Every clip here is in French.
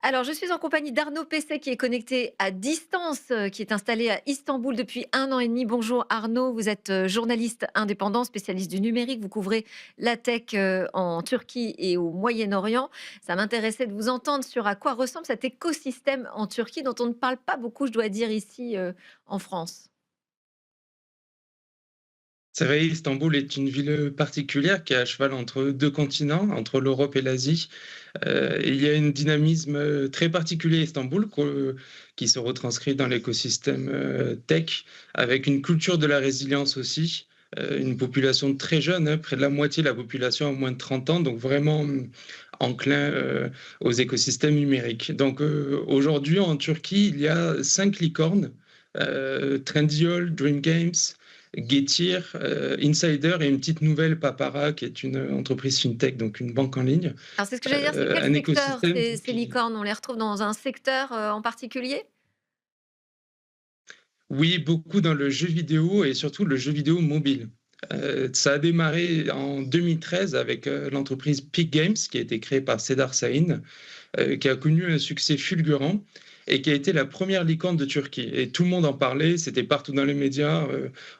Alors, je suis en compagnie d'Arnaud Pesset qui est connecté à distance, qui est installé à Istanbul depuis 1 an et demi. Bonjour Arnaud, vous êtes journaliste indépendant, spécialiste du numérique. Vous couvrez la tech en Turquie et au Moyen-Orient. Ça m'intéressait de vous entendre sur à quoi ressemble cet écosystème en Turquie dont on ne parle pas beaucoup, je dois dire, ici en France. C'est vrai, Istanbul est une ville particulière qui est à cheval entre 2 continents, entre l'Europe et l'Asie. Et il y a un dynamisme, très particulier à Istanbul qui se retranscrit dans l'écosystème, tech, avec une culture de la résilience aussi, une population très jeune, hein, près de la moitié de la population a moins de 30 ans, donc vraiment, enclin, aux écosystèmes numériques. Donc, aujourd'hui en Turquie, il y a 5 licornes, Trendyol, Dream Games, Getir, Insider et une petite nouvelle, Papara, qui est une entreprise fintech, donc une banque en ligne. Alors, c'est ce que j'allais dire, c'est quel Un secteur écosystème ces qui licornes? On les retrouve dans un secteur en particulier? oui, beaucoup dans le jeu vidéo et surtout le jeu vidéo mobile. Ça a démarré en 2013 avec, l'entreprise Peak Games qui a été créée par Cedar Sahin, qui a connu un succès fulgurant et qui a été la première licorne de Turquie et tout le monde en parlait, c'était partout dans les médias,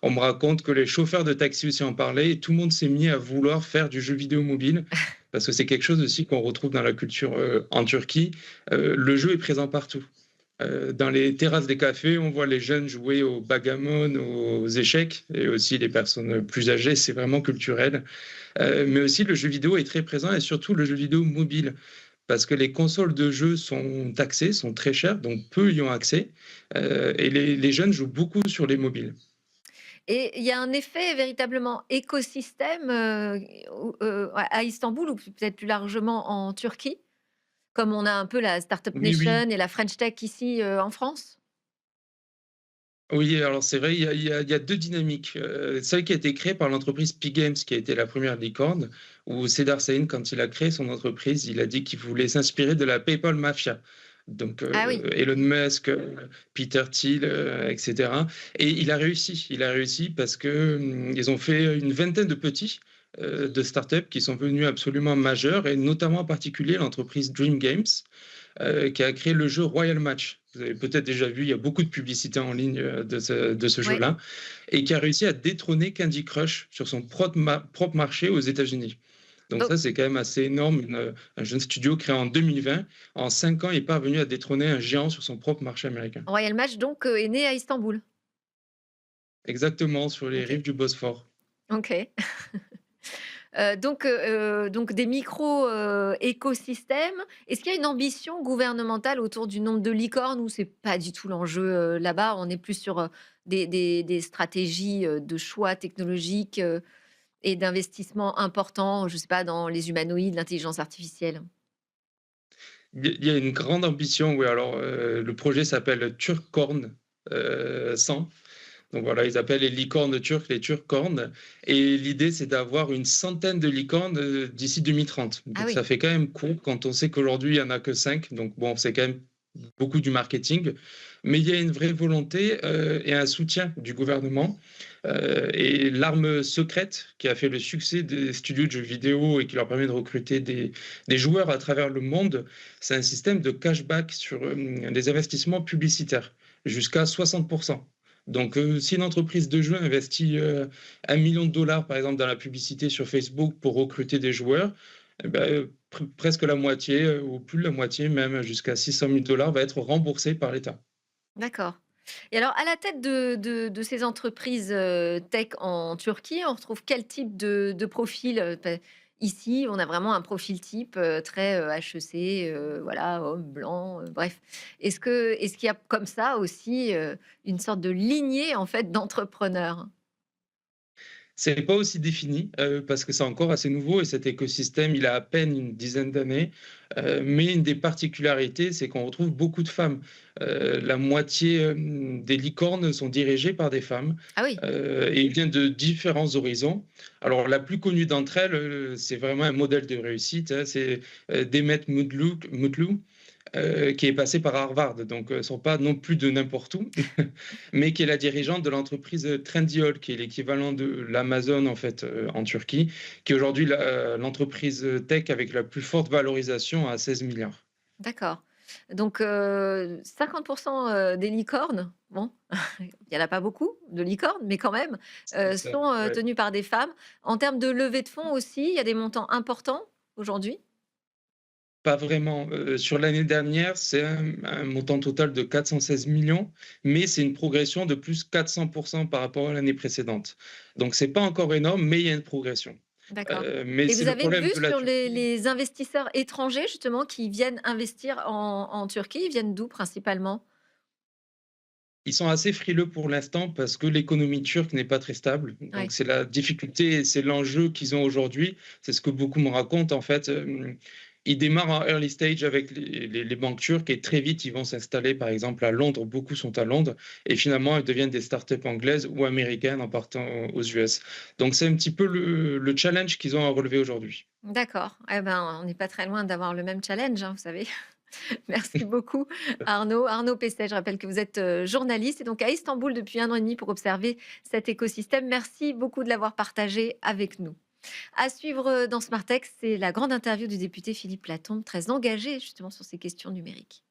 on me raconte que les chauffeurs de taxi aussi en parlaient et tout le monde s'est mis à vouloir faire du jeu vidéo mobile parce que c'est quelque chose aussi qu'on retrouve dans la culture, en Turquie. Le jeu est présent partout. Dans les terrasses des cafés, on voit les jeunes jouer au bagamon, aux échecs et aussi les personnes plus âgées, c'est vraiment culturel. Mais aussi le jeu vidéo est très présent et surtout le jeu vidéo mobile. Parce que les consoles de jeux sont taxées, sont très chères, donc peu y ont accès, et les jeunes jouent beaucoup sur les mobiles. Et il y a un effet véritablement écosystème, à Istanbul ou peut-être plus largement en Turquie? Comme on a un peu la Startup Oui, oui. Nation et la French Tech ici, en France? Oui, alors c'est vrai, il y a 2 dynamiques, celle qui a été créée par l'entreprise Peak Games, qui a été la première licorne, où Cedar Sahin, quand il a créé son entreprise, il a dit qu'il voulait s'inspirer de la PayPal Mafia. Donc, Ah oui. Elon Musk, Peter Thiel, et cetera et il a réussi. Il a réussi parce que, ils ont fait une vingtaine de petits, de startups qui sont devenus absolument majeurs et notamment en particulier l'entreprise Dream Games, qui a créé le jeu Royal Match. Vous avez peut-être déjà vu, il y a beaucoup de publicités en ligne de ce Oui. jeu-là, et qui a réussi à détrôner Candy Crush sur son propre marché aux États-Unis. Donc Donc ça, c'est quand même assez énorme. Un jeune studio créé en 2020, en 5 ans, est parvenu à détrôner un géant sur son propre marché américain. Royal Match donc, est né à Istanbul? Exactement, sur les OK, rives du Bosphore. OK. Donc des micros, écosystèmes. Est-ce qu'il y a une ambition gouvernementale autour du nombre de licornes ou c'est pas du tout l'enjeu, là-bas? On est plus sur, des stratégies, de choix technologiques, et d'investissements importants, je sais pas, dans les humanoïdes, l'intelligence artificielle? Il y a une grande ambition, oui. Alors, le projet s'appelle Turkorn 100. Donc voilà, ils appellent les licornes turques les turcornes et l'idée, c'est d'avoir une centaine de licornes, d'ici 2030. Ah Donc ça oui, fait quand même court quand on sait qu'aujourd'hui, il y en a que 5. Donc bon, c'est quand même beaucoup du marketing. Mais il y a une vraie volonté, et un soutien du gouvernement, et l'arme secrète qui a fait le succès des studios de jeux vidéo et qui leur permet de recruter des joueurs à travers le monde, c'est un système de cashback sur, les investissements publicitaires, jusqu'à 60. Donc, si une entreprise de jeux investit, 1 000 000 $ par exemple dans la publicité sur Facebook pour recruter des joueurs, et bah, presque la moitié, ou plus de la moitié même, jusqu'à 600 000 $ va être remboursée par l'État. d'accord. Et alors à la tête de ces entreprises, tech en Turquie, on retrouve quel type de profil? Ici, on a vraiment un profil type, très, HEC, voilà, homme blanc, bref. Est-ce qu'il y a comme ça aussi, une sorte de lignée en fait d'entrepreneurs? C'est pas aussi défini, parce que c'est encore assez nouveau et cet écosystème, il a à peine une dizaine d'années, mais une des particularités, c'est qu'on retrouve beaucoup de femmes. La moitié, des licornes sont dirigées par des femmes, Ah oui, et ils viennent de différents horizons. Alors la plus connue d'entre elles, c'est vraiment un modèle de réussite, hein, c'est, Demet Mutlu, qui est passée par Harvard, donc sont pas non plus de n'importe où, mais qui est la dirigeante de l'entreprise Trendyol, qui est l'équivalent de l'Amazon en fait, en Turquie, qui est aujourd'hui l'entreprise tech avec la plus forte valorisation à 16 milliards. d'accord. Donc 50 des licornes, bon, il y en a pas beaucoup de licornes, mais quand même, C'est ça, sont, ouais. tenues par des femmes. En termes de levée de fonds aussi, il y a des montants importants aujourd'hui? Pas vraiment, sur l'année dernière, c'est un montant total de 416 millions, mais c'est une progression de plus 400 par rapport à l'année précédente. Donc c'est pas encore énorme, mais il y a une progression. D'accord. Mais Et c'est vous le avez problème vu de la sur Turquie. les investisseurs étrangers justement qui viennent investir en Turquie, ils viennent d'où principalement? Ils sont assez frileux pour l'instant parce que l'économie turque n'est pas très stable. Donc Ouais, c'est la difficulté et c'est l'enjeu qu'ils ont aujourd'hui. C'est ce que beaucoup me racontent en fait. Ils démarrent en early stage avec les banques turques et très vite ils vont s'installer par exemple à Londres. Beaucoup sont à Londres et finalement ils deviennent des startups anglaises ou américaines en partant aux US. Donc c'est un petit peu le challenge qu'ils ont à relever aujourd'hui. d'accord. Eh ben, on n'est pas très loin d'avoir le même challenge, hein, vous savez? Merci beaucoup Arnaud. Arnaud Pesset, je rappelle que vous êtes, journaliste et donc à Istanbul depuis 1 an et demi pour observer cet écosystème. Merci beaucoup de l'avoir partagé avec nous. À suivre, dans Smart Tech, c'est la grande interview du député Philippe Latombe, très engagé justement sur ces questions numériques.